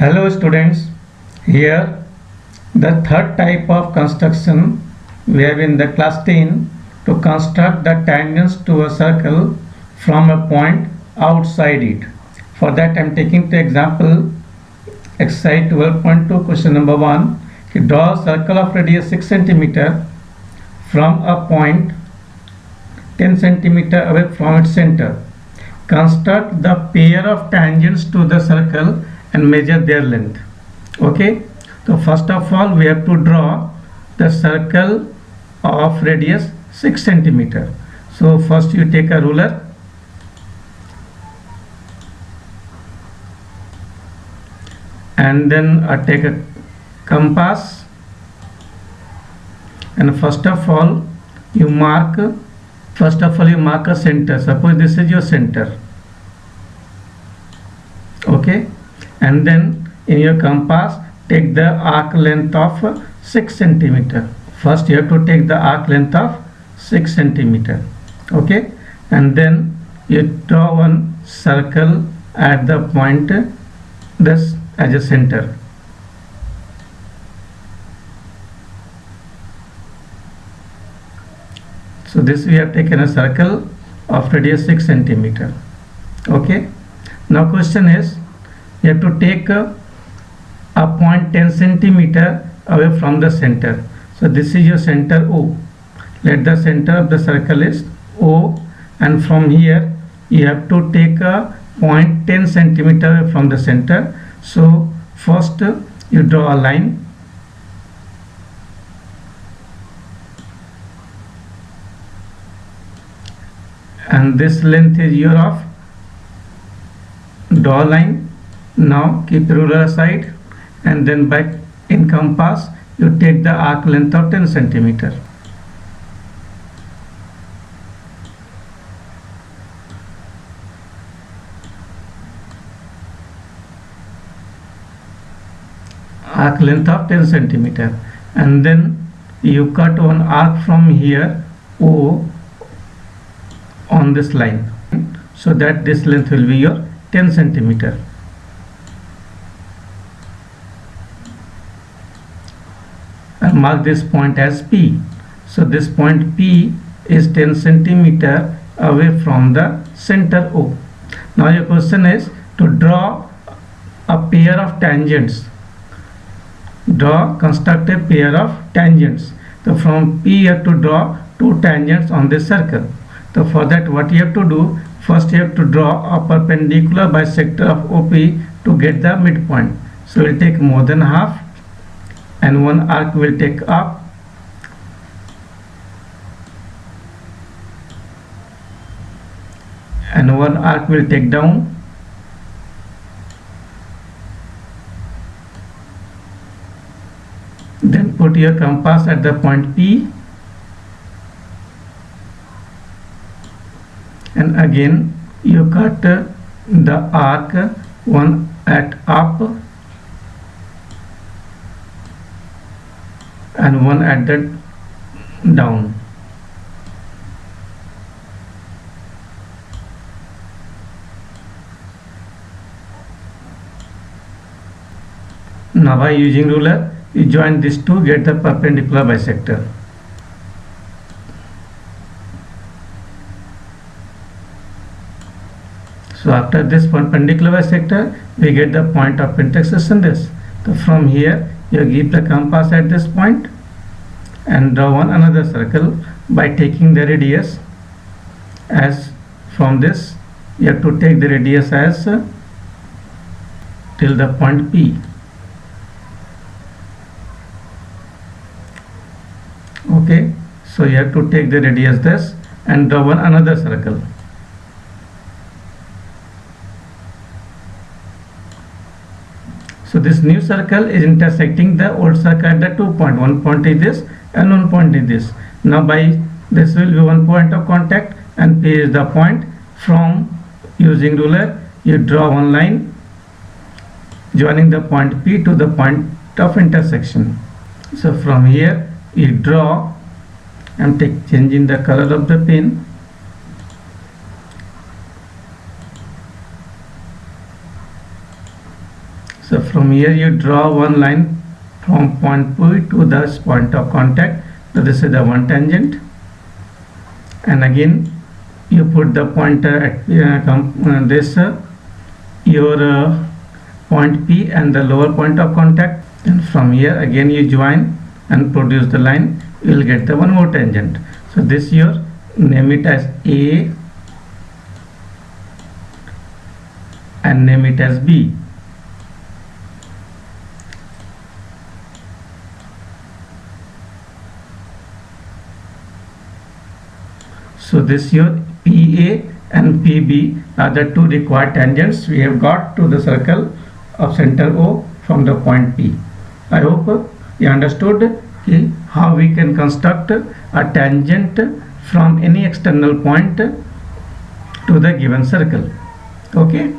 Hello students, here the third type of construction we have in the class 10 to construct the tangents to a circle from a point outside it. For that I am taking the example exercise 12.2 question number 1. Draw a circle of radius 6 cm from a point 10 cm away from its center. Construct the pair of tangents to the circle and measure their length. Okay, so first of all we have to draw the circle of radius 6 cm. So first you take a ruler and then take a compass, and first of all you mark a center. Suppose this is your center. Okay, and then in your compass take the arc length of 6 cm. First you have to take the arc length of 6 cm. Okay, and then you draw one circle at the point this as a center. So this we have taken a circle of radius 6 cm. Okay, now question is you have to take a point 10 cm away from the center. So this is your center O. Let the center of the circle is O, and from here you have to take a point 10 cm away from the center. So first you draw a line and this length is your of. Draw line. Now keep ruler aside and then back in compass you take the arc length of 10 cm. Arc length of 10 cm, and then you cut one arc from here O on this line so that this length will be your 10 cm. And mark this point as P. So this point P is 10 cm away from the center O. Now your question is to draw a pair of tangents. Construct a pair of tangents. So from P you have to draw two tangents on this circle. So for that what you have to do, first you have to draw a perpendicular bisector of OP to get the midpoint. So we'll take more than half and one arc will take up and one arc will take down. Then put your compass at the point P and again you cut the arc, one at up and one at the down. Now by using ruler you join these two, get the perpendicular bisector. So after this perpendicular bisector we get the point of intersection this. So from here you give the compass at this point and draw one another circle by taking the radius as from this you have to take the radius as till the point P. Okay, so you have to take the radius this and draw one another circle. So this new circle is intersecting the old circle at the 2 point. One point is this and one point is this. Now by this will be one point of contact and P is the point. From using ruler you draw one line joining the point P to the point of intersection. So from here you draw, I am changing the color of the pen. So from here you draw one line from point P to this point of contact. So this is the one tangent, and again you put the pointer at this your point P and the lower point of contact, and from here again you join and produce the line. You will get the one more tangent. So this your name it as A and name it as B. So this your PA and PB are the two required tangents we have got to the circle of center O from the point P. I hope you understood how we can construct a tangent from any external point to the given circle. Okay.